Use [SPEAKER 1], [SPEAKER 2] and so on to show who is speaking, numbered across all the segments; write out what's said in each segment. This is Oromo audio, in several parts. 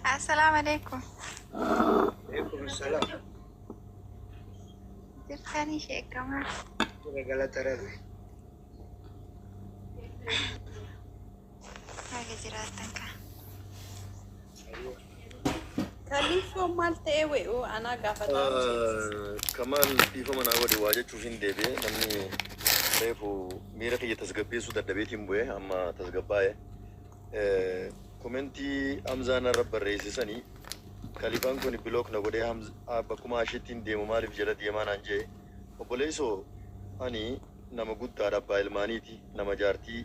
[SPEAKER 1] Assalamualaikum.
[SPEAKER 2] Waalaikumsalam.
[SPEAKER 1] Jirtanii sheekamaa.
[SPEAKER 2] Galata Rabbi.
[SPEAKER 1] Baga jiraatan kaa.
[SPEAKER 3] Kaliifoo maal ta'ee wee'uu anaa gaafataa
[SPEAKER 4] Kamaan dhiifa manaa wadi waa jechuuf hin deebi'e namni reefu miira kiyya tasgabbeessuu dadhabeetiin bu'e amma tasgabbaa'e. Komentii Hamzaan irra barreessisanii Kalifaan kun bilook na godhee bakkuma asheettiin deemu maaliif jala deemaa naan jee obboleessoo ani nama guddaadha abbaa ilmaaniiti nama jaartii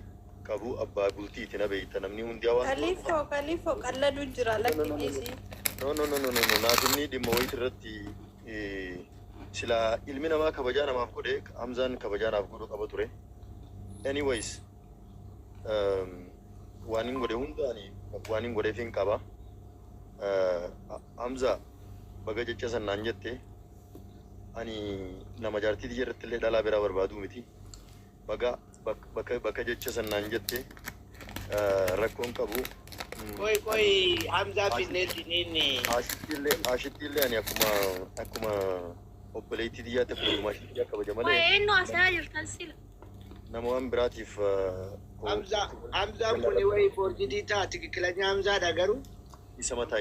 [SPEAKER 4] qabu abbaa bultiiti na beeyta namni hundi hawaa
[SPEAKER 3] Kaliifoo qalladuu jira lakkiisii.
[SPEAKER 4] No, naafinni dhimma wayiti irratti sila ilmi namaa kabajaa namaaf godhe Hamzaan kabajaa naaf godhu qaba ture. Anyways, waan hin godhe hundaani waan hin godheef hin qaba. Hamza baga jecha sannaan jette ani nama jaartiiti irratti illee dhalaa biraa barbaaduu miti. Bakka jecha sannaan jette rakkoon qabu.
[SPEAKER 2] Koi Hamza Finelli nini.
[SPEAKER 4] Ashitille ani akkuma obboleettii xiyyaate fuuluma ashitti akka kabajamalee.
[SPEAKER 1] Waa eenyu asaa jirtan sila.
[SPEAKER 4] Nama waan biraatiif
[SPEAKER 2] Hamza kuni wayi forjidii taati kikilaanya Hamza dagaru.
[SPEAKER 4] isa mataa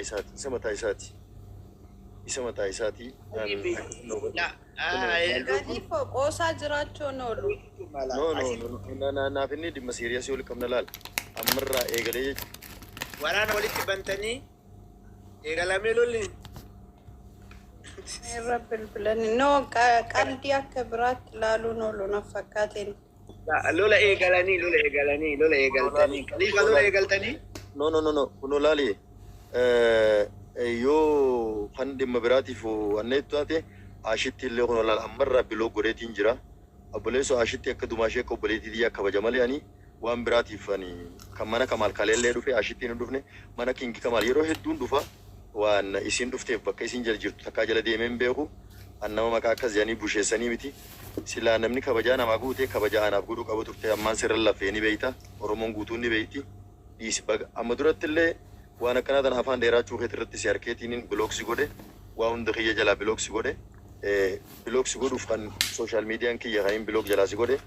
[SPEAKER 4] isaati.
[SPEAKER 3] Kaliifoo qoosaa jiraachuun oolu.
[SPEAKER 4] No, naaf inni dhimma siiriyasii ol qabna laal. Ammarraa eegalee jechuudha.
[SPEAKER 2] Waraana walitti bantanii eegalamee lolli.
[SPEAKER 3] Irra bilbilanii noo qalbii akka biraatti ilaaluun oolu na fakkaateen.
[SPEAKER 2] Lola eegaltanii. Kalifa lola eegaltanii.
[SPEAKER 4] No. Kuno laali. Yoo kan dhimma biraatiif anneetu taate ashitti illee kuno laal ammarraa biloo godheetiin jira. Obboleessoo ashitti akka dumaashee akka obboleettii akka kabaja malee ani waan biraatiif ani kan mana Kamaal kaleellee dhufe ashittiin hin dhufne mana Kingi Kamaal yeroo hedduun dhufa waan isin dhufteef bakka isin jala jirtu takkaa jala deemee hin beeku annama maqaa akkas jedhanii busheessanii miti silaa namni kabajaa namaa guutee kabajaa anaaf godhuu qabu turte ammaan sirra lafee ni beeyta Oromoon guutuun ni beeyti dhiisi baga amma duratti illee waan akkanaa tana afaan dheeraachuu keetti irratti si harkeetiin bilooksi godhe waa hunda kiyya jalaa bilooksi godhe bilooksi godhuuf kan sooshaal miidiyaan kiyya kan hin bilook jalaa si godhe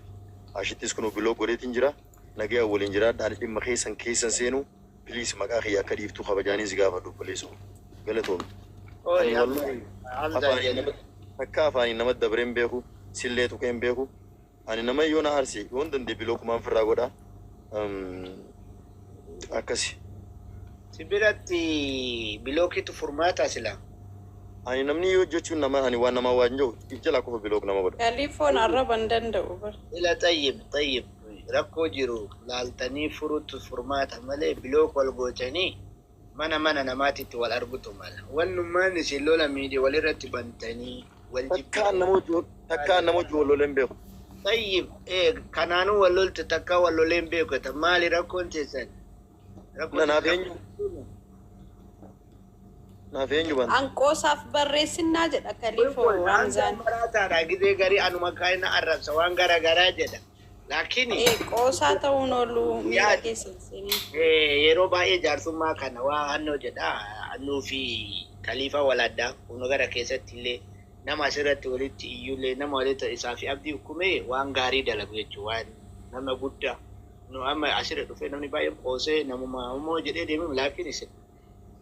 [SPEAKER 4] ashittis kunuu bilook godheetiin jira. Nagaya waliin jiraadhaan dhimma keessan seenu please maqaa kiyya akka dhiiftu kabajaanis gaafadhu obboleessoo galatoom. Akka afaaniin nama dabareen beeku sillee tuqeen beeku ani nama yoo na aarse yoon dandee bilookumaan firraa godha akkasi.
[SPEAKER 2] Si biratti bilookitu furmaata sila.
[SPEAKER 4] Ani namni yoo jechuun nama ani waan nama waan jiru ijjala qofa bilook nama godha.
[SPEAKER 3] Kaliifoon arraba hin danda'u bar.
[SPEAKER 2] Ila tayyib. Rakkoo jiru laaltanii furutu furmaata malee bilook wal gootanii mana namaatitti wal argutu mala. Wannummaan isin lola miidii walirratti bantanii wal
[SPEAKER 4] Takkaan nama wajji wal loleen beeku.
[SPEAKER 2] Tayyib kanaanuu wal loltu takkaa wal loleen beeku maali rakkoon teessan?
[SPEAKER 4] Naaf eenyu banta.
[SPEAKER 3] Anqoosaaf barreessinnaa jedha Kaliifoo Hamzaan.
[SPEAKER 2] Maraataadha gizee garii anuma kaayina arrabsa waan garagaraa jedha. Lakini
[SPEAKER 3] qoosaa ta'uun oolu miira keessan seenii.
[SPEAKER 2] Yeroo baay'ee jaarsummaa kana waa annoo jedha annuu fi Kaliifaa waladdaa kuno gara keessatti illee nama asirratti walitti iyyuullee nama walitti isaa fi abdii hukumee waan gaarii dalagu jechuudha waan nama guddaa. No amma asirra dhufee namni baay'een qoosee namuma immoo jedhee deemee laakiin isin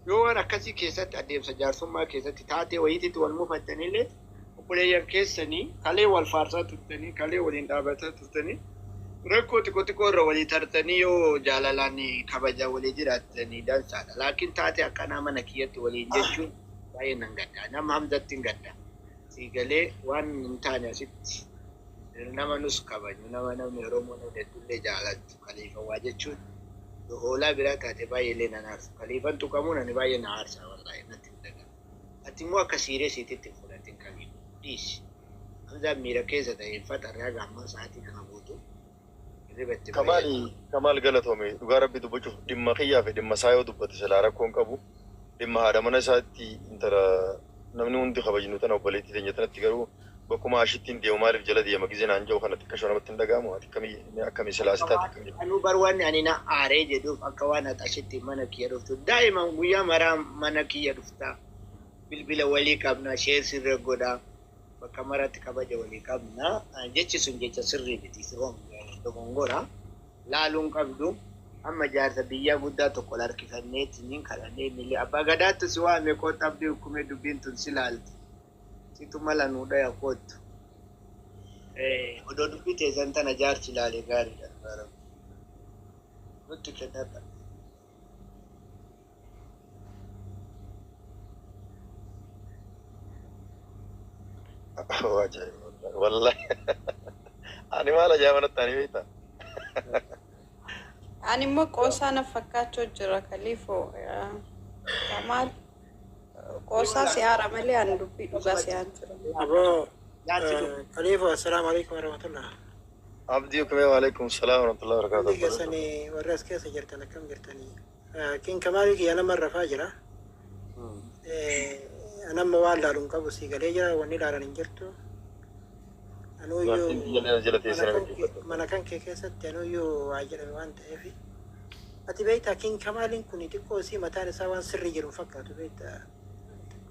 [SPEAKER 2] yoo waan akkasii keessatti adeemsa jaarsummaa keessatti taatee wayiititti wal mufattanillee obboleeyyan keessanii kalee wal faarsaa turtanii kalee waliin dhaabataa turtanii rakkoo xiqqoo irra walii tartanii yoo jaalalaan kabaja walii jiraatanii dansaadha. Laakiin taatee akkanaa mana kiyyatti waliin jechuun baay'ee nan gaddaa nama Hamzatti hin gaddaa. Siigalee waan hin taane asitti nama nus kabaju nama namni Oromoo heddullee jaalatu Kaliifa waa jechuun hoolaa biraa taate baay'ee illee nan aarsa. Kaliifan tuqamuun ani baay'ee na aarsa wallahi natti hin dhagahu. Ati immoo akka siiriyeesiititti hin fudhatin Kaliifa. Dhiisi. Hamzaan miira keessa ta'e faxarraa gaammaa sa'aatii kana guutuu.
[SPEAKER 4] Kamaal galatoome dhugaa rabbi dubbachuuf dhimma kiyyaa fi dhimma isaa yoo dubbate silaa rakkoon qabu dhimma haadha mana isaatti intala namni hundi kabajnu tana obboleettii teenya tanatti garuu bakkuma ashittiin deemu maaliif jala deema gizeen anjoo kanatti akka shoonamatti hin dhaga'amu ati akkamii silaasitaati akkam jedhu.
[SPEAKER 2] Anuu barwaanni ani na aaree jedhuuf akka waan ati ashitti mana kiyya dhuftu daa'iman guyyaa maraa mana kiyya dhuftaa bilbila walii qabna sirra godhaa bakka maratti kabaja walii qabna jechi sun jecha sirrii miti dogongora laaluun qabdu amma jaarsa biyyaa guddaa tokko harkifanneetiin kadhannee millee abbaa gadaatti si waame kootta abdii hukumee dubbiin tun si laalti. Situ mala nuudha ya kootu. Odoo dubbii teessan tana jaarsi ilaalee gaariidha. Nutti kennata.
[SPEAKER 4] Wallahi. Ani maal ajaa'ibanatti ani beekta.
[SPEAKER 3] Ani immoo qoosaa na fakkaachuu jira Kaliifoo. Kamaal qoosaa siyaara malee ani dubbii dhugaa siyaan jira.
[SPEAKER 5] Aboo Kaliifoo assalaamu alaikum warahmatullah.
[SPEAKER 4] Abdiikum wa alaikum salaam wa rahmatullahi wa barakatuh.
[SPEAKER 5] Keessanii warra as keessa jirtan akkam jirtanii? Kin Kamaalii kiyya nama rafaa jira. Anamma waan laaluun qabu sii galee jira wanni laalan hin jirtu. Mana kan kee keessatti anuyyuu waa jedhame waan ta'eef ati beektaa Kin Kamaaliin kun xiqqoo sii mataan isaa waan sirrii jiru fakkaatu beektaa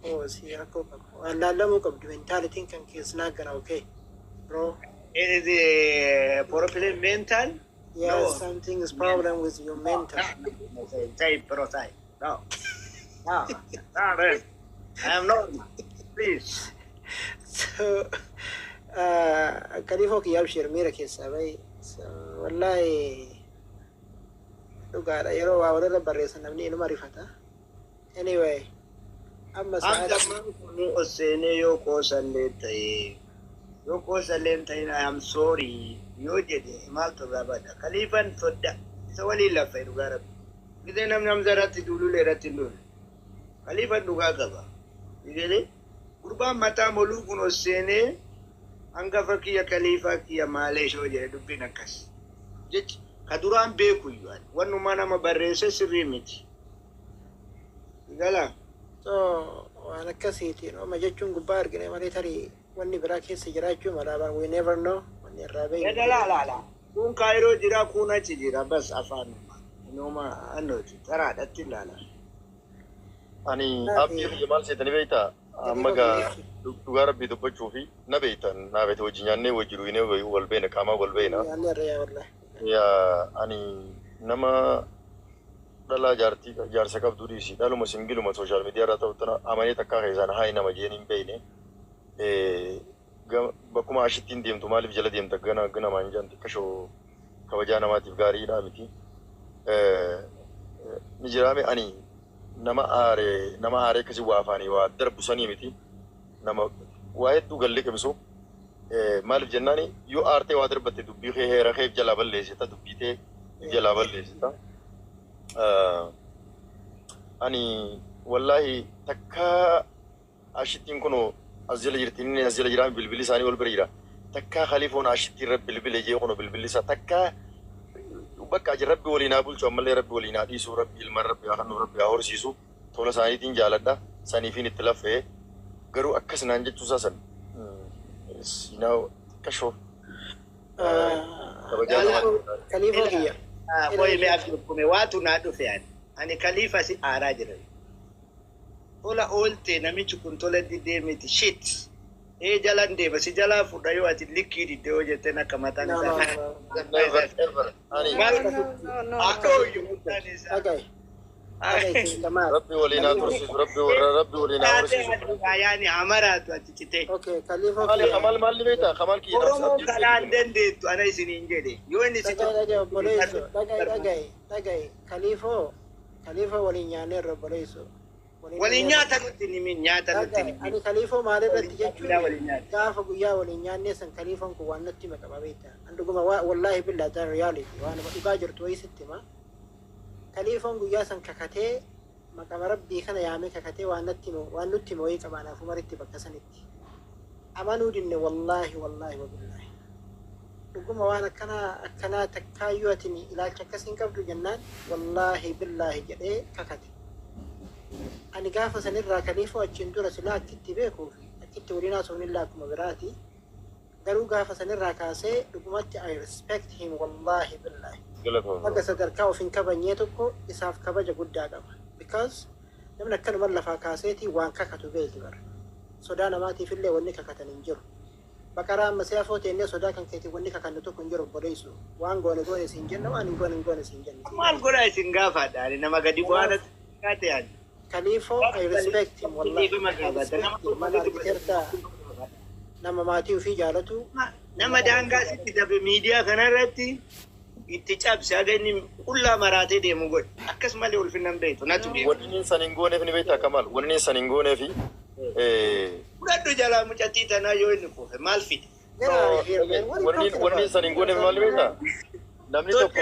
[SPEAKER 5] xiqqoo sii rakkoo qabu waan laallamuu qabdu mentaalitiin kan keessa naaggana okay bro.
[SPEAKER 2] Is it problem mental?
[SPEAKER 5] Yes, no. Something is problem with your mental.
[SPEAKER 2] Say pro say. No. No. No, man. I am not. Please.
[SPEAKER 5] So Kaliifoo kiyyaaf shirmiira keessaa bahi wallahi dhugaadha yeroo waa walirra barreessan namni inuma rifata. Anyway amma
[SPEAKER 2] seenee yoo qoosallee ta'e yoo qoosallee ta'e I am sorry yoo jedhe maaltu irraa bada Kaliifaan sodda isa waliin lafa dhugaa rabbi gidee namni irratti duululee irratti hin duule Kaliifaan dhugaa qaba gidee gurbaan mataa moluu kun seenee Anggafa kiyya Kaliifaa kiyya maalee shoo jedhe dubbiin akkas jechi ka duraan beeku iyyuu wannuma nama barreesse sirrii miti galaa.
[SPEAKER 5] So waan akkasiitiin oma jechuun gubbaa argine malee tarii wanni biraa keessa jiraachuu mala we never know wanni irraa beeku.
[SPEAKER 2] Laala kun Kaayiroo jira kun achi jira bas afaanuma inuma annooti taraadhatti ilaala.
[SPEAKER 4] Ani abdii maal seetanii beektaa amma gaa dhugaa rabbii dubbachuu fi na beektan na beekta wajjin nyaannee wajjin duwinee wal beena qaamaa wal beena. Yaa ani nama dhalaa jaarsa qabduu dhiisi dhaluma singiluma sooshaal miidiyaa irraa ta'u tana amanee takkaa keessaan haa nama jeen hin beekne bakkuma ashittiin deemtu maaliif jala deemta gana maan jaan xiqqashoo kabajaa namaatiif gaariidhaa miti. Ni jiraame ani nama aaree akkasii waa afaanii waa darbu sanii miti nama waa hedduu gallee qabsu maaliif jennaani yoo aartee waa darbatte dubbii kee heera kee jalaa balleessita dubbii tee jalaa balleessita. Ani wallahi takka ashittiin kun as jala jirti inni as jala jiraan bilbilli isaanii wal bira jira takka Kaliifoon ashittiin irra bilbile jee kun bilbilli isaa takka bakka aji rabbi waliin haa bulchu ammallee rabbi waliin haa dhiisu rabbi ilmaan rabbi haa kennu rabbi haa horsiisu tola isaaniitiin jaaladha saniifiin itti lafee garuu akkas naan jechuusaa san kashoo
[SPEAKER 5] Kaliifoo kiyya.
[SPEAKER 2] Koi me akume watu na dhufe ani Kaliifaa si aaraa jiran. Tola oolte namichi kun tola dideemiti shit. Jalan deema si jalaa fudha yoo ati likkii didde yoo jette akka mataan isaa.
[SPEAKER 4] Rabbi waliin haa tursiisu rabbi waliin haa horsiisu.
[SPEAKER 2] Yaani amaraatu ati citee.
[SPEAKER 4] Kamal maal beektaa kamal kiyya.
[SPEAKER 2] Oromoo kanaan dandeettu ana isiniin jedhe yoo inni si
[SPEAKER 5] dhagaye Kaliifoo waliin nyaannee irra boleessu.
[SPEAKER 2] Waliin nyaata nuti nimi nyaata nuti nimi.
[SPEAKER 5] Ani Kaliifoo maalirratti jechuun gaafa guyyaa waliin nyaannee san Kaliifoon kun waan natti maqaba beektaa. Anduguma wallahi billahi ta'an reality waan dhugaa jirtu wayii sitti ma. Kaliifoon guyyaa san kakatee maqama rabbii kana yaamee kakatee waan nutti wayii qabaanaaf umaritti bakka sanitti. Amanuu dinne wallahi wabillahi. Dhuguma waan akkanaa takkaayyuu atin ilaalcha akkasiin qabdu jennaan wallahi billahi jedhee kakate. Ani gaafa sanirraa Kaliifoo achiin dura silaa akkitti beekuuf akkitti waliin haasofnillaa akkuma biraati garuu gaafa sanirraa kaasee dhugumatti I respect him wallahi billahi.
[SPEAKER 4] Galatoon.
[SPEAKER 5] Akka sadarkaa of hin kabajnee tokko isaaf kabaja guddaa qaba. Because namni akkanuma lafaa kaaseetii waan kakatu beelti bara. Sodaa namaatiif illee wanni kakatan hin jiru. Baqaraa amma si'a footee inni sodaa kan keetii wanni kakannu tokko hin jiru boleessu. Waan goone goone siin jenna waan hin goone siin jenna.
[SPEAKER 2] Maal godhaa isin gaafaadha nama gadi bu'aana kaate yaadu.
[SPEAKER 5] Kaliifoo I respect him wallahi. Mana argiteertaa nama maatii ofii jaalatu.
[SPEAKER 2] Nama daangaa sitti dabe miidiyaa kanarratti itti cabse haga inni qullaa maraatee deemu godhe akkasumallee ulfinnan beektu natu beeku.
[SPEAKER 4] Wanni san hin gooneef ni beektaa Kamal. Wanni san hin gooneefi.
[SPEAKER 2] Fudhadhu jalaa mucattii tanaa yoo inni kuufe maal fide?
[SPEAKER 4] Wanni san hin gooneef maal beektaa? Namni tokko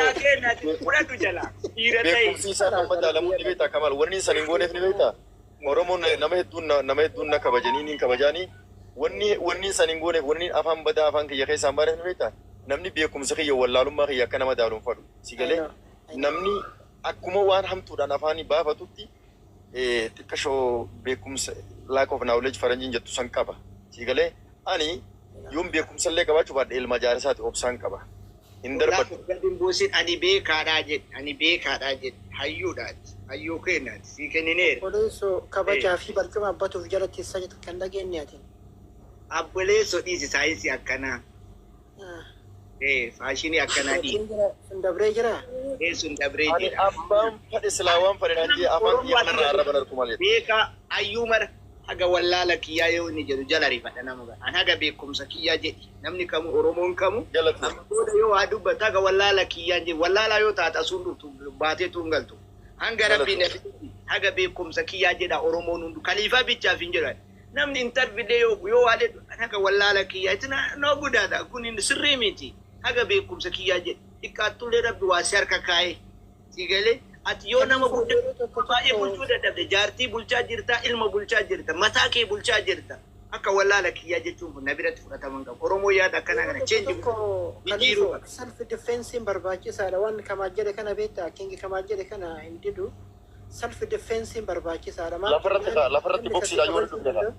[SPEAKER 2] fudhadhu jalaa dhiira ta'e.
[SPEAKER 4] beekumsiisaa kan madaalamuu ni beektaa Kamal. Wanni san hin gooneef ni beektaa? Oromoon nama hedduun na kabajanii ni kabajaanii. Wanni san hin gooneef wanni afaan badaa afaan kiyya keessaan baaneef ni beektaa? Namni beekumsa kiyya wallaalummaa kiyya akka nama daaluun fadhu. Si galee namni akkuma waan hamtuudhaan afaanii baafatutti xiqqashoo beekumsa lack of knowledge faranjiin jettu san qaba. Si galee ani yoon beekumsa illee qabaachuu baadhe ilma jaarisaati obsaan qaba. Hin darbatu.
[SPEAKER 2] Gadin buusin ani beekaadhaa jedhe hayyuudhaati hayyuu kennaati sii kennineera.
[SPEAKER 5] Boleessoo kabajaa fi barcuma abbatuuf jalatti isa kan dhageenye ati.
[SPEAKER 2] Abboleessoo dhiisi saayinsii akkanaa. Faashinii akkanaa dhiisi.
[SPEAKER 5] Sun dabree jira?
[SPEAKER 2] Sun dabree
[SPEAKER 4] Ani
[SPEAKER 2] jira.
[SPEAKER 4] abbaan fadhe silaawwan fadhe naan jee afaan kiyya kanarraa arraba narku malee.
[SPEAKER 2] Beeka hayyuu mara haga wallaala kiyyaa yoo inni jedhu jala rifadha nama gara. An haga beekumsa kiyyaa jedhi namni kamu Oromoon kamu.
[SPEAKER 4] Galatu.
[SPEAKER 2] Booda yoo waa dubbata haga wallaala kiyyaa jedhi wallaala yoo taata asuun dhuftu baatee tuungaltu. Hanga rabbiin haga beekumsa kiyyaa jedha Oromoon hundu kaliifaa bichaaf hin jedhan. Namni intervidee yoo waalee haga wallaala kiyyaa itti noo guddaadha kun inni sirrii miti. Haga beekumsa kiyyaa jedhe xiqqaattullee rabbi waa si harka kaa'ee si galee ati yoo nama guddaa baay'ee bulchuu dadhabde jaartii bulchaa jirta ilma bulchaa jirta mataa kee bulchaa jirta akka wallaala kiyyaa jechuun na biratti fudhataman qabu Oromoo yaada akkana kana cheenji jijjiiruu qaba.
[SPEAKER 5] Self defensiin barbaachisaadha waan kamaa jedhe kana beektaa kingi kamaa jedhe kana hin didu self defensiin barbaachisaadha.
[SPEAKER 4] Lafarratti boksiidhaan yoo dubbata.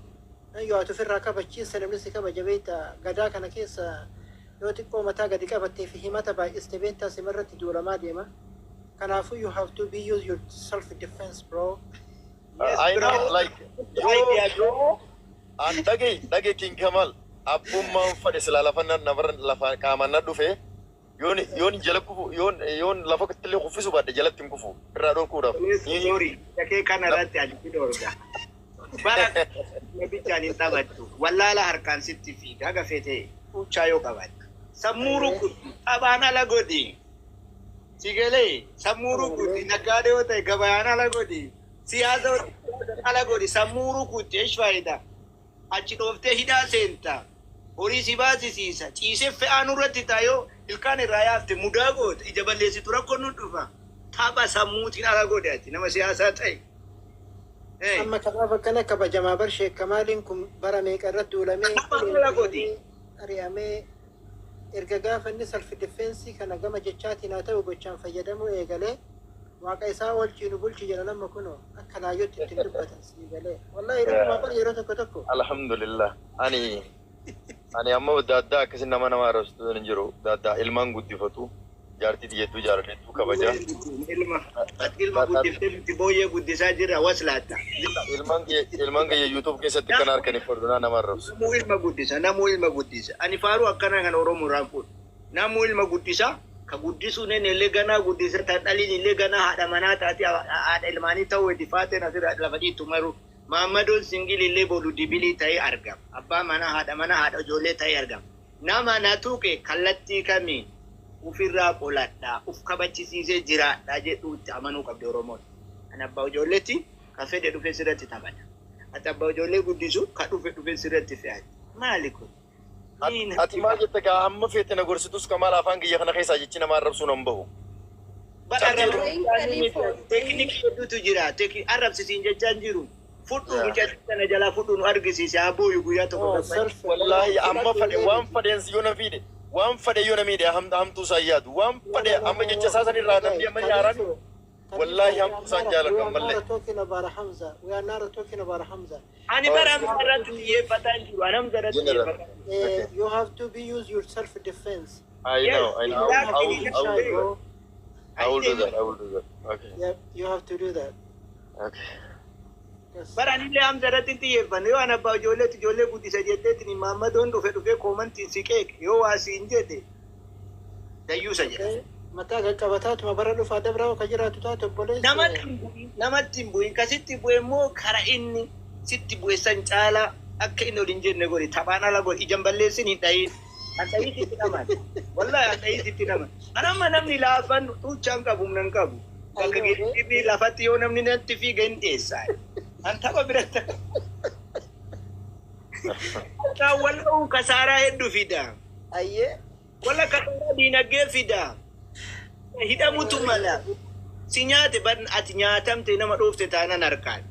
[SPEAKER 5] Yoo ati ofirraa kabachiisa namni si kabaja beektaa gadaa kana keessa yoo xiqqoo mataa gadi qabattee fi himata baay'iste beektaa simarratti duulamaa deema. Kanaafuu you have to be use your self defense bro.
[SPEAKER 4] I know like yoo an dhage King Kamal abbummaan fadhe silaa lafa qaamanna dhufe yoon jala kufu yoon lafa illee kuffisu baadhe jalatti hin kufu irraa dhorkuudhaaf.
[SPEAKER 2] Yoori yakee kanarratti ati dhorga. Bara nabichaan hin taphattu wallaala harkaan sitti fiiga haga feetee uchaa yoo qabatte. Sammuu rukutti abaan ala godhi. Sigalee sammuu rukutti naggaadee yoo ta'e gabayaan ala godhi. Siyaasa ala godhi sammuu rukutti eesh faayidaa. Achi dhooftee hidhaa seenta. Horii si baasisiisa. Ciisee fe'aa nurratti taayoo ilkaan irraa yaafte mudaa goote ija balleessitu rakkoon nu dhufa. Tapha sammuutiin ala godhi ati nama siyaasaa ta'e.
[SPEAKER 5] Amma kanaaf akkana kabajamaa bar Sheek Kamaaliin kun bara meeqa irratti duulamee ari'amee erga gaafa inni self defense kana gama jechaatiin haa ta'u gochaan fayyadamuu eegalee waaqa isaa oolchiinu bulchi jedha nama kunoo akka laayyootti ittiin dubbatan sii galee wallahi dhuguma qol yeroo tokko
[SPEAKER 4] Alhamdulillah ani amma daaddaa akkasin nama arrabsitu hin jiru daaddaa ilmaan guddifatu jaartii diyyattuu jaaladheettuu kabaja.
[SPEAKER 2] Ilma guddiftee booyyee guddisaa jirra waslaata.
[SPEAKER 4] Ilmaan kiyya YouTube keessatti kan arganiif fardunaa nama arrabsu.
[SPEAKER 2] Namuu ilma guddisa. Ani faaruu akkana kan Oromoo irraan fuudhu. Namuu ilma guddisa. Ka guddisuun illee ganaa guddisa. Tan dhaliin illee ganaa haadha manaa taate haadha ilmaanii ta'uu itti faateen asirra lafa dhiitu maru. Maammadoon singil illee bolu dibilii ta'ee argama. Abbaa manaa haadha ijoollee ta'ee argama. Nama na tuqe kallattii kamiin ufirraa qoladhaa uf kabachisiisee jiraadhaa jedhuutti amanuu qabdi Oromoon. Kan abbaa ijoolleetti kan fedhe dhufee sirratti taphata. Ati abbaa ijoollee guddisu kan dhufee sirratti fe'ate. Maali kun?
[SPEAKER 4] Ati maal jette gaa amma feete na gorsitus Kamal afaan kiyya kana keessaa jechi nama arrabsuun hin bahu.
[SPEAKER 2] Teeknikii hedduutu jira. Arrabsisiin jechaan jiru. Fudhu mucatti kana jalaa fudhu nu argisiise abooyu guyyaa tokko.
[SPEAKER 4] Wallahi amma fadhe waan fadheensi yoo na fiide. Waan fadhe yoo na miidhe hamtuu isaa yaadu waan fadhe amma jecha isaa sanirraa namni amma nyaaraan Wallahi Hamza Sanjala
[SPEAKER 5] we are
[SPEAKER 4] Kamalle.
[SPEAKER 5] not talking about Hamza. We are not talking about Hamza.
[SPEAKER 2] Ani bara Hamza yefatan jiru. Hamza
[SPEAKER 4] General.
[SPEAKER 2] yefatan.
[SPEAKER 5] You have to be use your self defense.
[SPEAKER 4] I know. I will do that. I will do that. Okay.
[SPEAKER 5] Yep, you have to do that.
[SPEAKER 4] Okay.
[SPEAKER 5] Yes.
[SPEAKER 2] Bara ni le Hamza ratiti yefan. Yo ana ba jole buti sajete ni Muhammad on dufe comment sikek. Yo wasi injete. Dayu saja.
[SPEAKER 5] Okay. Mata gaggabataa bara dhufa dabra ka jiraatu taate obboleessi.
[SPEAKER 2] Namatti bu'in kasitti bu'e immoo kara inni sitti bu'e san caala akka inni olin jenne godhi taphaan ala godhi ijaan balleessin hin dhayin. Akkayii sitti naman. Wallahi akkayii sitti naman. Anamma namni laafan tuuchaan qabu nan qabu. Bakka geejjibii lafatti yoo namni natti fiiga hin dhiyeessaa. An tapha biratti. Walla kasaaraa hedduu fida.
[SPEAKER 5] Ayyee.
[SPEAKER 2] Walla kasaaraa diinagdee fida. Hidhamutu mala. Si nyaate ban ati nyaatamte nama dhoofte taanan harkaan.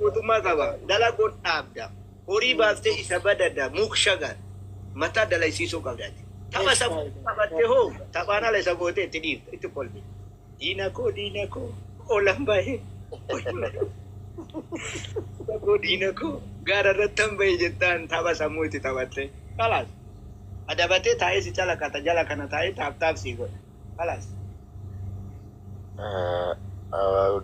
[SPEAKER 2] Mootummaa qaba. Dalagoon dhaabda. Horii baaftee isa badada mukshagan. Mataa dalaysiisuu qabdaati. Tapha sabuu qabatte hoo taphaan ala isa gootee itti dhiifte itti kolfi. Diina koo oolan baay'ee. Diina koo gaara irratti han bahe jettaan tapha sammuu itti taphatte. Kalaas. Adabatee taa'ee si calaqata jala kana taa'ee taaptaaf sii godha. Kalaas.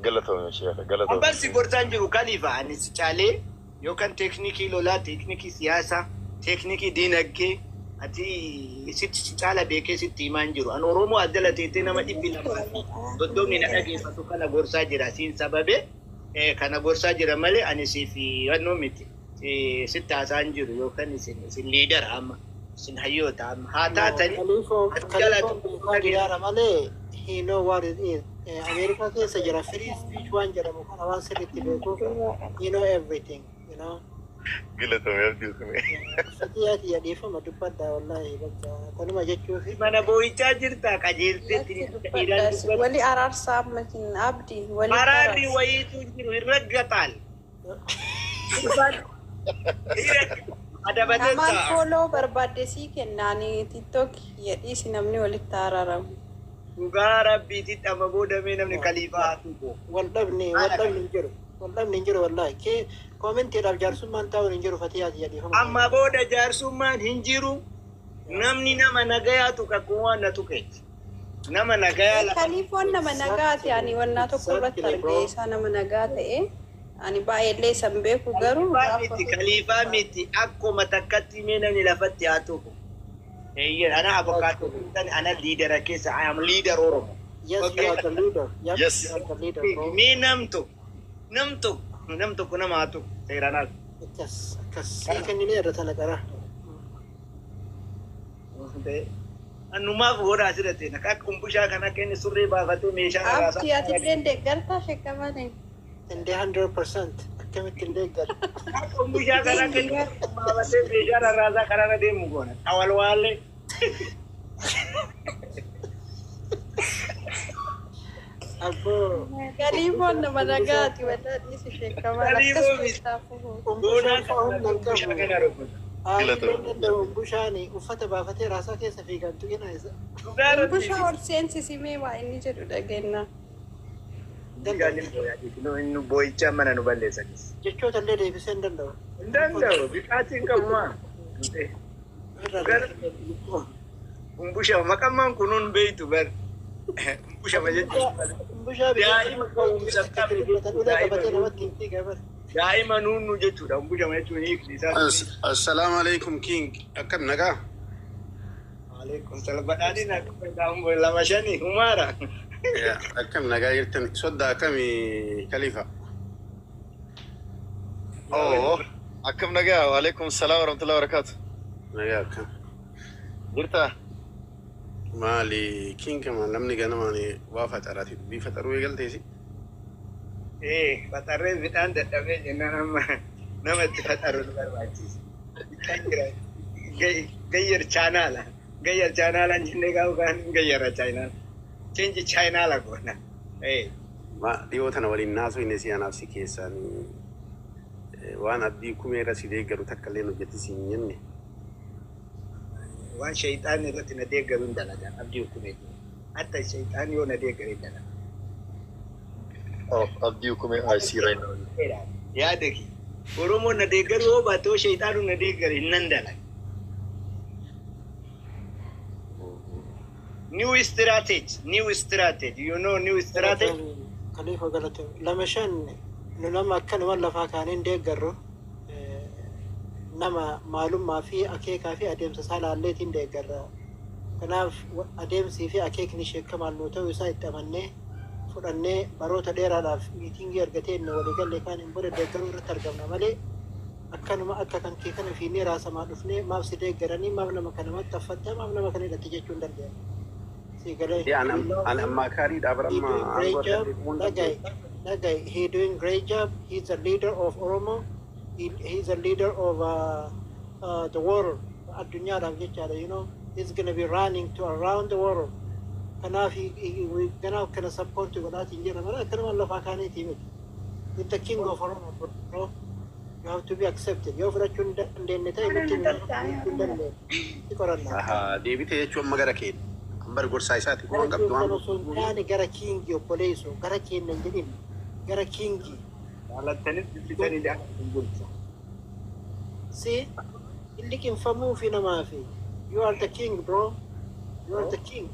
[SPEAKER 4] Galatoomii sheekha galatoomii.
[SPEAKER 2] Ambarsi gortaan jiru kalifa anis caalee yookaan teeknikii lolaa, teeknikii siyaasaa, teeknikii diinagdee ati sitti caala beekee sitti himaan jiru. An Oromoo addala teettee nama dhibbi lamaa doddoomni na dhageeffatu kana gorsaa jira siin sababe kana gorsaa jira malee ani siif yannoo miti sitti haasaan jiru yookaan isin liidara amma isin hayyoota amma haa taatani.
[SPEAKER 5] Khalifa malee he know what it is. America keessa jira free speech waan jedhamu kana waan sirriitti beekuuf he know everything, you know.
[SPEAKER 4] Galatoomii abdii kumee.
[SPEAKER 5] Fatiyaati yaadifama dubbaddaa wallahi bakka kanuma jechuufi.
[SPEAKER 2] Mana boo'ichaa jirtaa qajeelteetti
[SPEAKER 3] wali araarsaa makin abdi wali
[SPEAKER 2] araarri wayiitu jiru irra gataal. Adabatee
[SPEAKER 3] namaan fooloo barbaadesii kennaanii tiktok yedhiisi namni walitti araaramu.
[SPEAKER 2] Dhugaa rabbiititti amma boodamee namni kaliifaa haatuuko.
[SPEAKER 5] Waldhabni hin jiru wallahi. Kee koomentiidhaaf jaarsummaan taa'uun hin jiru fatiyaati yaadifama.
[SPEAKER 2] Amma booda jaarsummaan hin jiru namni nama nagayaatu qaqqoo waan na tuqeeti. Nama nagayaa lafa.
[SPEAKER 3] Khalifoon nama nagaati ani wannaa tokko irratti argee isaa nama nagaa ta'e ani baay'eellee san beeku garuu
[SPEAKER 2] kaliifaa miti akkuma takkatti mee namni lafatti haa tuqu. Ana avocado ana leader keessa I am leader Oromo.
[SPEAKER 5] Yes, you are the leader. Yep,
[SPEAKER 4] Yes.
[SPEAKER 5] you are the leader, bro.
[SPEAKER 2] Me namto kuna matu seranal.
[SPEAKER 5] Yes, kasi kanini irra tana qara.
[SPEAKER 2] Anuma goda asirate na kak kumbusha kana kenni surre baafate meeshaa raasaa.
[SPEAKER 3] abdi ati dende garta shekkamane.
[SPEAKER 5] And 100%. Akkamitti hin deeggar.
[SPEAKER 2] Kumbusha kana kenni baafate meeshaa raasaa kana deemu goona. Awal walle.
[SPEAKER 5] Abbo.
[SPEAKER 3] Khalifoon nama nagaati wallaa dhiisi shekkaman akkas beektaafuu.
[SPEAKER 5] Bushaani uffata baafatee raasaa keessa fiigan tuqina isa.
[SPEAKER 3] Bushaa ol seensisimee waa inni jedhu dhageenya.
[SPEAKER 2] Inni boo'ichaa mana nu balleessanis.
[SPEAKER 5] Jechoota illee deebisee hin danda'u.
[SPEAKER 2] Hin danda'u biqaatiin qabumaa. Kumbusha maqammaan kunuun beeytu bar. Kumbusha jechuun.
[SPEAKER 5] Bushaa
[SPEAKER 2] Daa'ima ka'umsa
[SPEAKER 5] qabatee namatti hin fiigaa bar.
[SPEAKER 2] daa'ima nuunnu jechuudha. Kumbusha jechuun hiikni isaa.
[SPEAKER 6] Assalamu alaikum King. Akkam nagaa?
[SPEAKER 2] Waalaikum salaam. Badhaadhiin akka lama shanii humaara.
[SPEAKER 6] Akkam nagaa jirtan soddaa akkami Khalifa?
[SPEAKER 4] Oh, akkam nagaa. Waalaikum salaam warahmatullahi wabarakatuh.
[SPEAKER 6] Nagaa akkam.
[SPEAKER 4] Jirtaa?
[SPEAKER 6] Maali King kama namni ganamaani waa faxaraati bii faxaruu eegalteesi?
[SPEAKER 2] Faxarree midhaan dadhabee jennaan amma namatti faxaruu nu barbaachisa. Gayyar chaanaala. Gayyar chaanaalaan jennee gaafa kaan gayyara chaayinaan. Chenji chaayinaala goona.
[SPEAKER 6] Ma dhiyoo tana waliin naasoo inni siyaanaaf si keessaan waan abdii kumee irra si deeggaru takka illee hojjetti si hin jenne.
[SPEAKER 2] Waan shayxaan irratti na deeggaruun dalagaan abdii kumee. Hatta shayxaan yoo na deeggare dalaga.
[SPEAKER 4] Oh, abdii hukumee I see right now.
[SPEAKER 2] Yaada ki. Oromoon na deeggaru yoo baatoo sheexaanu na deeggare hin nan dalaga. New strategy. You know new strategy?
[SPEAKER 5] Khalifa galata lama shan nu nama akkan wal lafa kanin deeggarru nama maalummaa fi akeekaa fi adeemsa salaalleetiin deeggarra. Kanaaf adeemsii fi akeekni sheekamaan nu ta'uu isaa itti amannee fudhannee baroota dheeraadhaaf miitingii argatee inni walii galee kaan hin booda deeggaruu irratti argamna malee akkanuma akka kan kee kana fiinnee raasamaa dhufnee maaf si deeggaranii maaf nama kana maxxanfatta maaf nama kana hidhatte jechuu hin dandeenye. Si galee
[SPEAKER 6] an ammaakaarii dhaabaramma
[SPEAKER 5] that guy he doing great job. He's a leader of Oromo. He's a leader of the world. Addunyaadhaaf jechaadha, you know. He's going to be running to around the world. Kanaaf we kanaaf kana support godhaatiin jira mara kanuma lafa kaaniitii miti. With the king of Oromo, bro. You have to be accepted. Yoo fudhachuu hin dandeenye ta'e miti hin dandeenye. Si qorannaa.
[SPEAKER 6] Deebitee jechuun amma gara kee hambar gorsaa isaati waan qabdu waan
[SPEAKER 5] yaani gara kiingii obboleessu gara keenya hin jedhin gara kiingii.
[SPEAKER 2] Dhaalattanis bibbitanii hin bulcha.
[SPEAKER 5] Si inni qinfamuu fi namaa fi you are the king, bro. You are the king.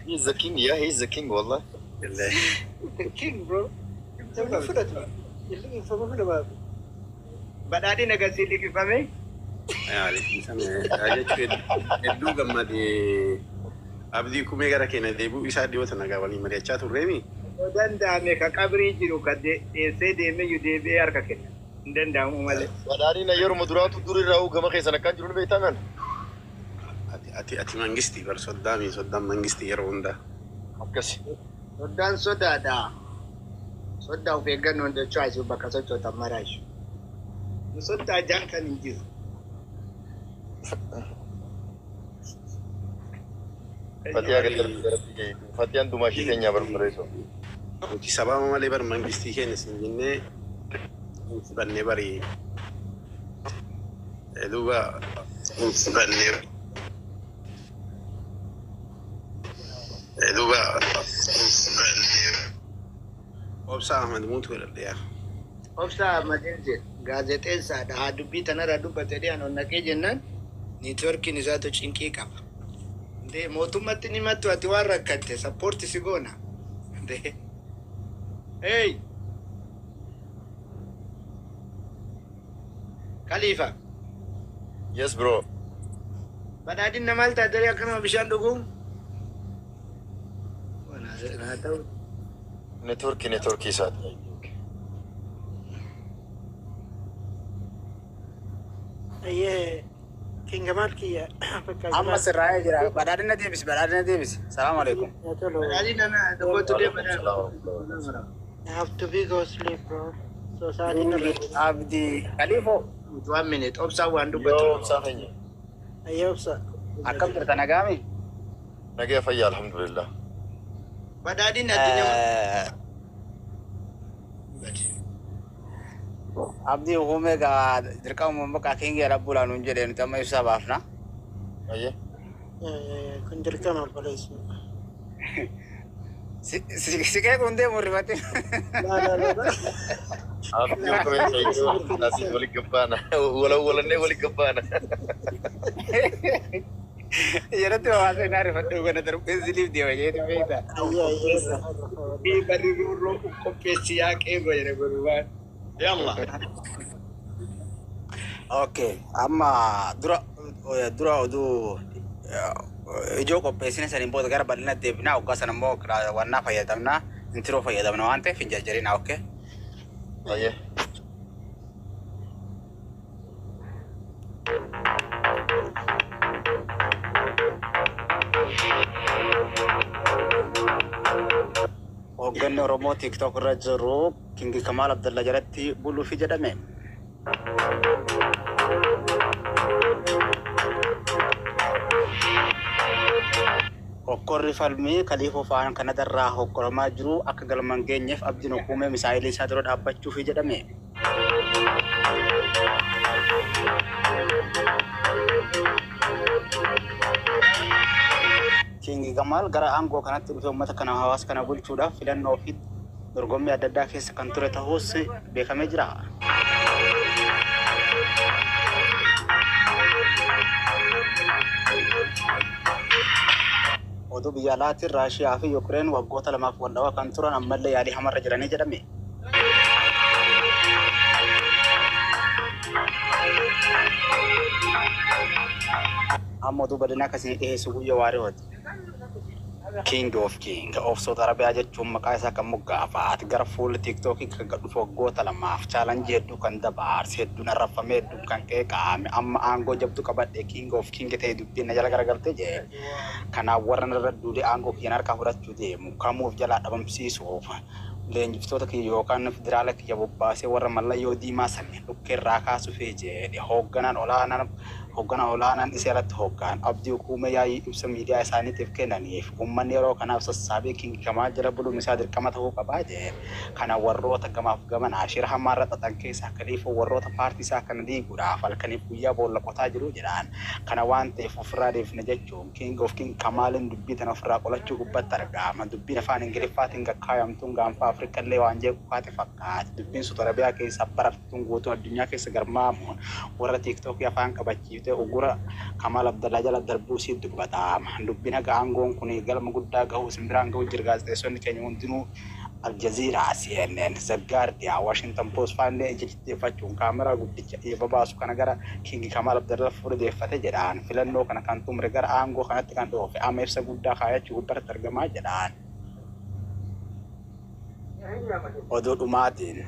[SPEAKER 4] He's the king, yeah, he's the king, wallah.
[SPEAKER 5] The king, bro. Namni fudhatu. Inni qinfamuu fi namaa fi.
[SPEAKER 2] Badhaadhii nagasii liqifame?
[SPEAKER 6] jechuun hedduu gammadee abdii kumee gara keenya deebi'uu isaa dhiyoota nagaa waliin mari'achaa turreemi.
[SPEAKER 2] Yoo danda'ame ka qabrii jiru ka dheessee deemeyyuu deebi'ee harka kenna. Hin danda'amu malee.
[SPEAKER 4] Badhaadhiin yeroo duraatu durirraa gama keessan akkaan jiru ni beektaa kan?
[SPEAKER 6] Ati mangistii bar soddaan mangistii yeroo hundaa.
[SPEAKER 4] Akkasi.
[SPEAKER 2] Soddaan sodaadha. Soddaa of eeggannoon jechuu asii bakka sochootan maraashu. Soddaa jaan kan hin jiru.
[SPEAKER 4] Fatiyaan dumaashii keenyaa barbareessu.
[SPEAKER 6] Nuti sababa malee bar mangistii keenya sin jennee fudhannee barii duuba fudhannee Obsaa Ahmad Muutuu jedhadheeyaa.
[SPEAKER 2] Obsaa Ahmad gaazexeessaadha. Haa dubbii tanarraa dubbatee dhiyaan onnaqee jennaan niitworkiin isaatu cinqii qaba. Mootummatti ni mattu ati waan rakkatte sappoorti si goona. Hey! Khalifa.
[SPEAKER 4] Yes, bro.
[SPEAKER 2] Badhaadhiin namaa taatee akkanuma bishaan dhuguu? Haa ta'u.
[SPEAKER 4] Networkii isaati.
[SPEAKER 5] Ayyee kinga maal kiyya.
[SPEAKER 7] Amma sirraa'ee jira. Badhaadhina deebisi. Salaamu alaikum.
[SPEAKER 2] Badhaadhiin ana tokkotu deemaa.
[SPEAKER 5] I have to be go sleep, bro. So saatiin
[SPEAKER 7] Abdii Khaliifoo.
[SPEAKER 2] 1 minute. Obsaa waan dubbatu.
[SPEAKER 4] Yoo obsaa keenya.
[SPEAKER 5] ayyee obsa.
[SPEAKER 7] Akkam jirta nagaami?
[SPEAKER 4] Nagaya fayyaa alhamdulillah.
[SPEAKER 2] Badhaadhiin addunyaa.
[SPEAKER 7] Abdii hukumee gaa dirqama maqaa keenya rabbuudhaan hin jedhee nuti amma ibsaa baafna.
[SPEAKER 4] Ayyee.
[SPEAKER 5] Kun dirqama obboleessu.
[SPEAKER 7] Si kee kun deemu rifate.
[SPEAKER 4] Abdii hukumee keenya nasiin wali gabbaana. Walannee wali gabbaana.
[SPEAKER 7] Yerootti hawaasa hin rifadhu kana darbee siliif deema jedhee beektaa.
[SPEAKER 2] Bii barri ruurroo qopheessi yaa qeerroo jedhe godhumaan. Yalla.
[SPEAKER 7] Okay, amma dura oduu ijoo qopheessine saniin booda gara bal'ina deebinaa hoggaa sana immoo wannaa fayyadamnaa intiroo fayyadamna waan ta'eef hin jarjarinaa okay.
[SPEAKER 4] Ayyee.
[SPEAKER 7] Hoogganni Oromoo TikTok irra jiru Kingi Kamaal Abdalla jalatti buluufi jedhame. Hokkorri falmii Khaliifoo faana kanarraa hokkolamaa jiru akka galmaan geenyeef abdiin hukumee misaa'ilii isaa dura dhaabbachuufi jedhame. Kingi Gamal gara aangoo kanatti dhufee uummata kana hawaasa kana bulchuudhaaf filannoo fi dorgommii adda addaa keessa kan ture ta'us beekamee jira. Oduu biyya alaatiin Raashiyaa fi Yuukireen waggoota lamaaf wal dhawaa kan turan ammallee yaalii hamarra jiranii jedhame. Amma oduu badinaa akkasii dhiyeessu guyyaa waarii hojii. King of Saudi Arabia jechuun maqaa isaa kan moggaafaati gara fuula TikTokii kan dhufu waggoota lamaaf chaalanjii hedduu kan dabarse hedduun arrafamee hedduun kan qeeqame amma aangoo jabdu qabadhe King ta'e dubbiin na jala garagaltee jee kanaaf warra narra duudee aangoo kiyyaan harkaa fudhachuu deemu kamuuf jalaa dhabamsiisuuf leenjiftoota kiyya yookaan federaala kiyya bobbaasee warra mallayyoo diimaa sanni dhukkeerraa kaasuuf jedhe hoogganaa olaanaan isee alatti hooggan abdii hukuumee yaa'ii ibsa miidiyaa isaaniitiif kennaniif uummanni yeroo kanaaf sassaabee King Kamal jala buluun isaa dirqama ta'uu qabaa jedhe kana warroota gamaaf gamanaa shira hamaarra xaxan keessaa Khalifa warroota paartii isaa kana diiguudhaaf halkaniif guyyaa boolla qotaa jiru jedhaan kana waan ta'eef ofirraa deefne jechuun King Kamalin dubbii tana ofirraa qolachuu gubbatti argama dubbiin afaan Ingiliffaatiin gaggaayamtuun gaanfa Afrikallee waan jeequufaate fakkaate dubbiin Saudi Arabiyaa keessa baraftuun guutuu addunyaa keessa garmaamuun warra TikTokii afaan qabachiifte ugura Kamal Abdallah jala darbuu siif dubbatama dubbiin haga aangoon kun galma guddaa gahuu simbiraan gahuu jira gaazexeessonni keenya hundinuu Al Jazeera, CNN, The Guardian, Washington Post faanee ijjiteeffachuun kaameraa guddicha eeba baasu kana gara King Kamal Abdallah fuudheeffate jedhaan filannoo kana kan tumre gara aangoo kanatti kan dhoofe amma ibsa guddaa kaayachuu gubbaatti argamaa jedhaan. Oduu dhumaatiin.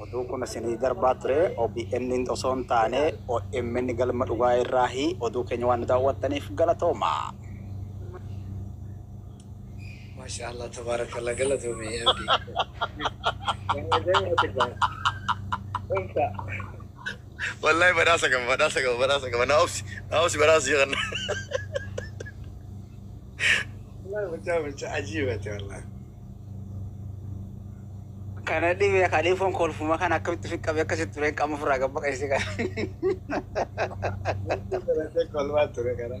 [SPEAKER 7] Oduu kun isinii darbaa ture OBN osoo hin taane OMN galma dhugaa irraahi oduu keenya waan daawwattaniif galatooma.
[SPEAKER 2] Mashallah tabarakallah galatoome yaadi.
[SPEAKER 4] Wallahi berasa kan naus berasa kan.
[SPEAKER 2] Wallahi macam ajib wallah.
[SPEAKER 7] Karena dia Khalifon kolfuma kan akkamitti fiqqabe akkasitti ture qaama ofirraa gabba qaise kan.
[SPEAKER 2] Kolfaa ture kana.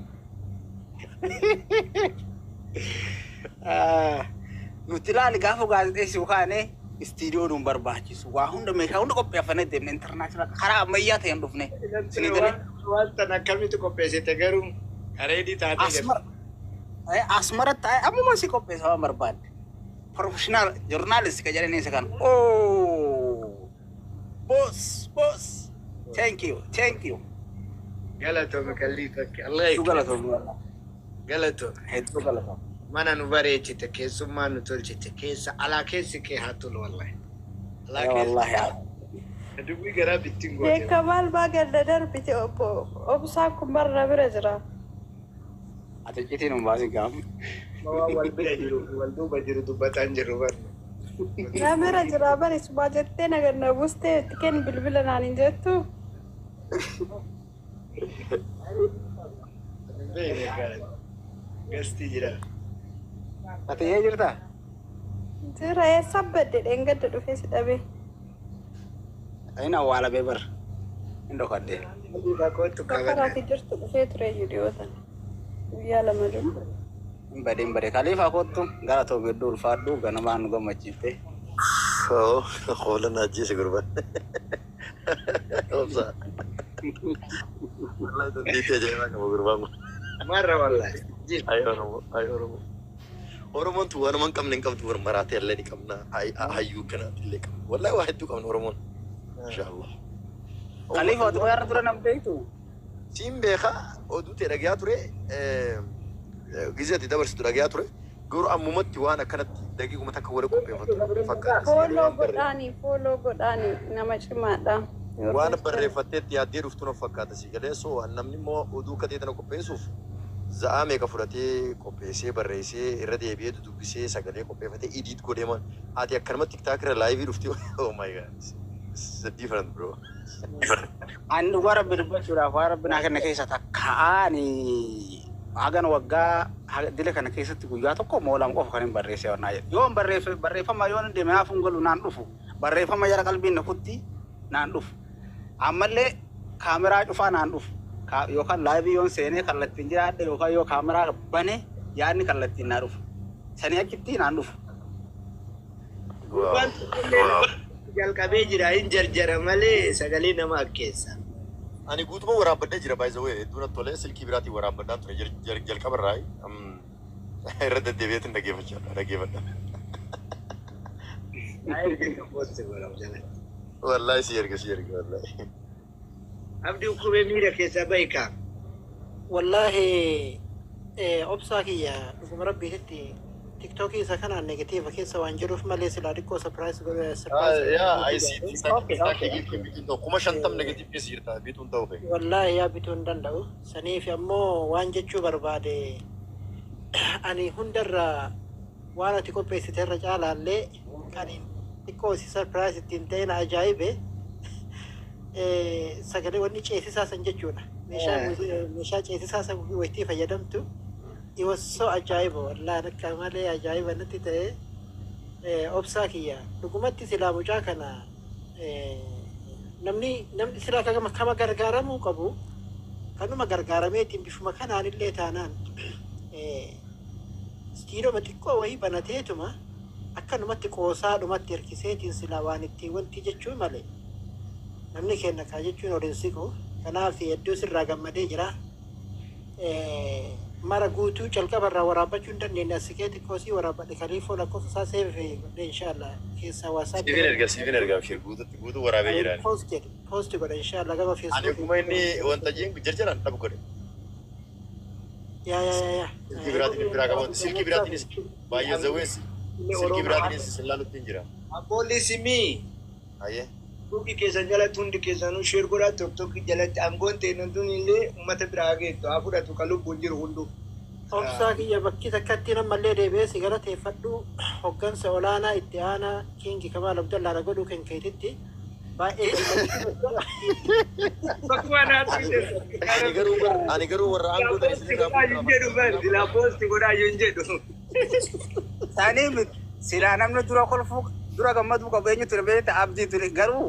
[SPEAKER 7] Nuti laali gaafa gaazexeessu kaane istiidiyoon barbaachisu waa hunda meeshaa hunda qopheeffannee deemne international karaa ammayyaa ta'een dhufne.
[SPEAKER 2] Wanta akkamitti qopheessite garuu kareedii taatee
[SPEAKER 7] Asmara ta'e ammuma si qopheessa waan barbaadde. Professional journalist kajaran ini sekarang. Oh, boss. Thank you.
[SPEAKER 2] Galato Khalifa Allah.
[SPEAKER 7] Itu galato.
[SPEAKER 2] Itu galato. Mana nu bare cita kesuma nu tol cita kesa ala kesi ke hatul wallahi.
[SPEAKER 7] Wallahi ya.
[SPEAKER 2] Aduh gue gara biting gue.
[SPEAKER 3] Ye Kamal bagal dadar piti obsa kumbar rabira jira.
[SPEAKER 7] Atau kita nombasi kamu.
[SPEAKER 2] Waldu bajiru dubbatan jiru bar.
[SPEAKER 3] Rabira jira bari suba jette nagar na buste tiken bilbila nani jettu.
[SPEAKER 2] Gasti jira.
[SPEAKER 7] Atau ya jirta?
[SPEAKER 3] Jira ya sabbat de enggak de dufe sidabe.
[SPEAKER 7] Aina wala beber. Indo kadde.
[SPEAKER 3] Kakara ki jirtu dufe ture yudiyotan. Ya lama dum.
[SPEAKER 7] Bade Khalifa kottu gara to gedul fadu ganama anu gamachite.
[SPEAKER 4] Oh, khola naji segurban. Opsa. Wallahi to dite jema kamu gurban.
[SPEAKER 2] Marra wallahi.
[SPEAKER 4] Ayo. Oromon tu Oromon kam nengkam tu marate alle ni kamna hayu kana tille kam. Wallahi wahid tu kam Oromon. Insyaallah.
[SPEAKER 7] Khalifa tu yar tu nambe itu.
[SPEAKER 4] Simbe kha odu te ragia ture gizati dabar situ ragia ture guru ammumatti wana kanat daqiiquma takka wara qopheeffatu fakkaata.
[SPEAKER 3] Follow godani nama cimaadha.
[SPEAKER 4] Waan barreeffatteetti yaaddee dhuftu na fakkaata si galee soo namni immoo oduu katee tana qopheessuuf za'aa meeqa fudhatee qopheessee barreessee irra deebi'ee dudubbisee sagalee qopheeffatee idiit godhee man ati akkanumatti tiktaak irra laayivii dhufti. Oh my god, it's different bro.
[SPEAKER 7] Anu wara birbachuudhaaf waan rabbinaa kana keessa takkaa'anii hagan waggaa dile kana keessatti guyyaa tokko moolaan qofa kan hin barreesse warnaa jedhu. Yoon barreeffama yoon deeme haafuun galu naan dhufu barreeffama jara qalbiin na kutti naan dhufu. Ammallee kaameraa cufaa naan dhufu. Yookaan laayivii yoon seenee kallattiin jiraadhe yookaan yoo kaameraa bane yaadni kallattiin naa dhufu. Sanii achitti naan dhufu.
[SPEAKER 2] Jalqabee jira hin jarjara malee sagalee nama akkeessa.
[SPEAKER 4] Ani guutuma waraabadhee jira by the way. Hedduun tolee silkii biraatiin waraabadhaa ture jalqabarraa irra deddeebi'eetiin dhaggeeffadha. Wallahi si erga wallahi.
[SPEAKER 2] Abdii ukkubee miira keessa beekaa.
[SPEAKER 5] Wallahi obsaa kiyya dhuguma rabbiitti TikTok isa kanaan negatiiva keessa waan jiruuf malee silaa xiqqoo surprise
[SPEAKER 4] yeah, I see TikTok kuma shantam negative keessa jirta bituun ta'uu kee.
[SPEAKER 5] Wallahi yaa bituu hin danda'u. Saniif ammoo waan jechuu barbaade ani hundarraa waan ati qopheessite irra caalaallee ani xiqqoo si surprise ittiin ta'in ajaa'ibe sagalee wanni ceesisaa san jechuudha. Meeshaa ceesisaa san waytii fayyadamtu. It was so ajaa'iba wallahi akka malee ajaa'iba natti ta'e obsaa kiyya dhugumatti silaa mucaa kana namni silaa kama gargaaramuu qabu kanuma gargaarameetiin bifuma kanaanillee taanaan istiidoma xiqqoo wayii banateetuma akkanumatti qoosaadhumatti hirkiseetiin silaa waan ittiin wanti jechuu malee namni kenna kaa jechuun waliin siqu kanaaf hedduu sirraa gammadee jira. Mara guutuu jalqabarraa waraabbachuu hin dandeenye asii xiqqoosii waraabadhe kaliifoo lakkoofsa isaa seefe godhe inshallah keessa waasaap
[SPEAKER 4] Siifin ergaa bishir guutuu waraabee jiraan.
[SPEAKER 5] Post godhe inshallah gama
[SPEAKER 4] Ani
[SPEAKER 5] Facebook.
[SPEAKER 4] kuma inni wanta jeen jarjaraan dhabu godhe.
[SPEAKER 5] Yaa.
[SPEAKER 4] Silkii biraatiin biraa qabu. Silkii biraatiinis baay'ee zaweessi. Silkii biraatiinis sillaalutti hin jira.
[SPEAKER 2] Abboolli simii.
[SPEAKER 4] Hayyee.
[SPEAKER 2] Tuuki keessan jalatti hundi keessanuu sheer godhaa tokko jalatti aangoon ta'e tun illee uummata biraa geettu haa fudhatu kan lubbuun jiru hundu.
[SPEAKER 5] Obsaa kiyya bakki takkatti namallee deebi'ee si galateeffadhu hoggansa olaanaa itti aanaa Kingi Kamaal Abdallaa godhuu kan keetitti
[SPEAKER 2] Bakkuma naatti
[SPEAKER 4] Ani garuu warra aangoo ta'e
[SPEAKER 2] godhaa hin jedhu bari silaa poosti godhaa hin jedhu.
[SPEAKER 7] Sanii silaa namni dura kolfuu dura gammaduu qabu eenyu ture beekta abdii ture garuu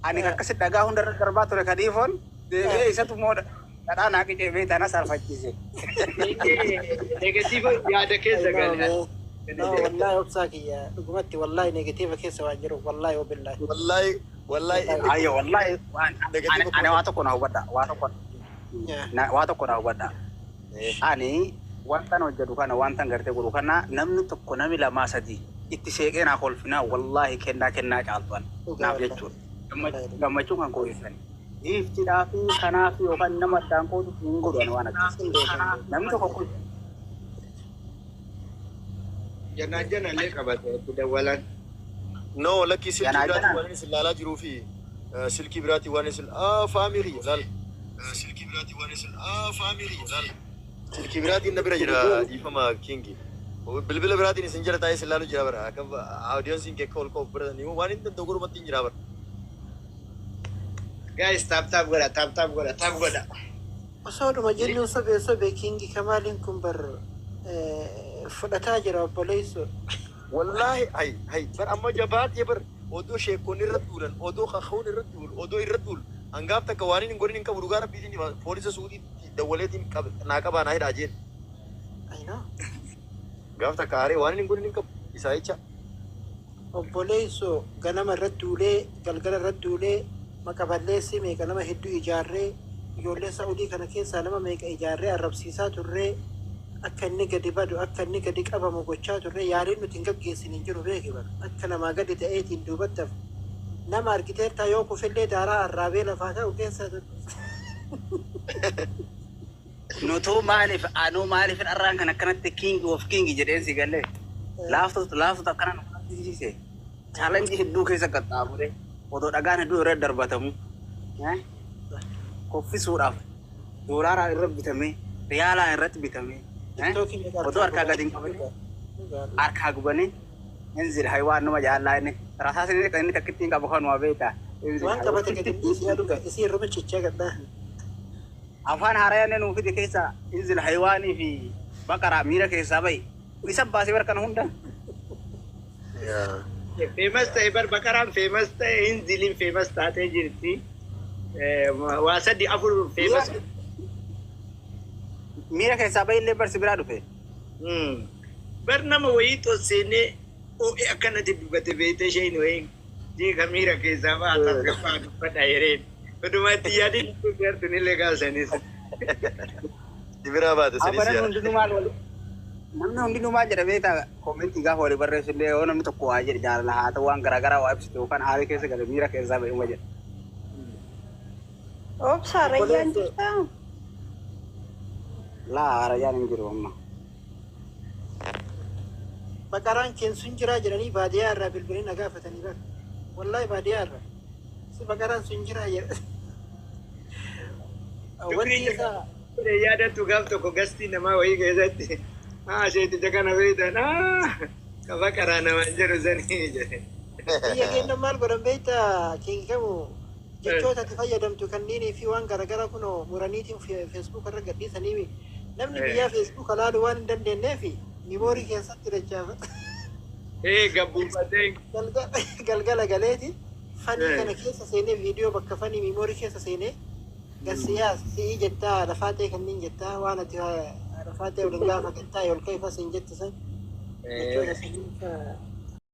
[SPEAKER 7] ani akkasi dhagaa hundarra darbaa ture kadiifoon deebi'ee isatu mooda dhadhaa naa qicee beektaa na salphachiise.
[SPEAKER 2] Negatiiva yaada keessa galee.
[SPEAKER 5] wallahi obsaa kiyya dhugumatti wallahi negatiiva keessa waan jiru wallahi wabillahi.
[SPEAKER 4] Wallahi.
[SPEAKER 7] Ayyo wallahi ani waa tokko na hubadha waa tokko na hubadha. Ani wantan hojjetu kana wantan gartee godhu kana namni tokko nami lamaa sadii itti seeqee naa kolfinaa wallahi kennaa caaltuan naaf jechuudha. Gammachuu kan koo'isani. Dhiiftiidhaa fi kanaaf yookaan nama addaan qoodu hin godhan waan akkasii. Namni tokko kun
[SPEAKER 2] Janaan qabate dawalan.
[SPEAKER 4] No, lakki silkii biraatiin waan inni ilaalaa jiruu fi silkii biraatiin waan inni faamilii laal. Silkii biraatiin waan inni faamilii laal. Silkii biraatiin na bira jira dhiifama Kingi. Bilbila biraatiin isin jira taa'ee ilaaluu jira bara. Akka audiyonsiin kee kol bira ni waan inni danda'u gurmatti hin jira bara.
[SPEAKER 2] Guys, tap godha.
[SPEAKER 5] Osoodhuma jennuun sobee Kingi Kamaaliin kun bar fudhataa jira obboleessu.
[SPEAKER 4] Wallahi hay bar amma jabaatee bar odoo sheekonni irratti duulan odoo kaka'uun irratti duul odoo irratti duul hangaaf takka waan hin godhin hin qabu dhugaa rabbiitiin poolisa suudii dawwaleetiin naa qabaa naa hidhaa jeen. Gaaf takka aaree waan hin godhin hin qabu isaa jecha.
[SPEAKER 5] Obboleessu ganama irratti duulee galgala irratti duulee maqaballeessi meeqa nama hedduu ijaarree ijoollee Saa'udii kana keessaa nama meeqa ijaarree arrabsiisaa turree akka inni gadi badu akka inni gadi qabamu gochaa turree yaaliin nuti hin gaggeessin hin jiru beeki bara akka namaa gadi ta'eetiin duubattaaf nama argiteertaa yoo kufillee daaraa arraabee lafaa ta'u keessa
[SPEAKER 7] nutuu maaliif dharraan kan akkanatti Kingi jedheen si galee laaftu akkana nu qaqqabsiise chaalenjii hedduu keessa qaxxaamure odoo dhagaan hedduu irratti darbatamu koffisuudhaaf doolaaraa irratti bitamee riyaalaa irratti bitamee odoo harkaa gadi hin qabne harkaa gubanii inzil haywaan nama jaallaa inni rasaasin inni takkittiin qabu kanuma beektaa.
[SPEAKER 5] waan qabate gadi dhiisee dhuga isii irra cichee gadhaa.
[SPEAKER 7] Afaan haarayaan nuuf fide keessa inzil haywaanii fi baqaraa miira keessaa bahi isa baasee barkan hunda.
[SPEAKER 2] famous ta'e bar bakaraan famous ta'e hinziliin famous taatee jirti. Waa sadii afur famous.
[SPEAKER 7] Miira keessaa bahillee barsi biraa dhufe.
[SPEAKER 2] Bar nama wayii tosseenee oo'ee akkanatti dubbate beekte isheen wayii jeeqa miira keessaa ba'a tasgabbaa dubbadha yereen. Odumaatti yaadin gartuun illee gaafsanis.
[SPEAKER 4] Dibiraa baate sanis
[SPEAKER 7] namni hundinuu maal jedha beektaa koomentii gaafa walii barreessu illee yoo namni tokko waa jedhe jaalala haa ta'u waan garaagaraa waa ibsitu yookaan haala keessa gale miira keessaa bahuma jedha.
[SPEAKER 3] Obsa rayyaan jirtaa?
[SPEAKER 7] Laa rayyaan hin jiru amma.
[SPEAKER 5] Baqaraan keensun jiraa jedhanii baadiyyaa irraa bilbilanii na gaafatanii bara. Wallaahi baadiyyaa irraa. Si baqaraan sun jiraa jedha. Wanti isaa
[SPEAKER 2] yaadatu gaaf tokko gastii namaa wayii keessatti sheeticha kana beektan ka baqaraa namaa jedhu sanii jedhe.
[SPEAKER 5] biyya keenya maal godhan beektaa keenya qabu jechoota itti fayyadamtu kanneenii fi waan garaagaraa kunoo muraniitiin feesbuuk irra gadhiisanii namni biyyaa feesbuuk ilaaluu waan hin dandeenyeef miimoorii keessatti dachaafata.
[SPEAKER 2] Gabbuufatee.
[SPEAKER 5] Galgala galeeti fanii kana keessa seenee viidiyoo bakka fanii miimoorii keessa seenee gasiyaa si'ii jettaa lafaa ta'e kanneen jettaa waan ati lafaa ta'e waliin gaafa jettaa ol ka'e fasiin jette san jechoota sanii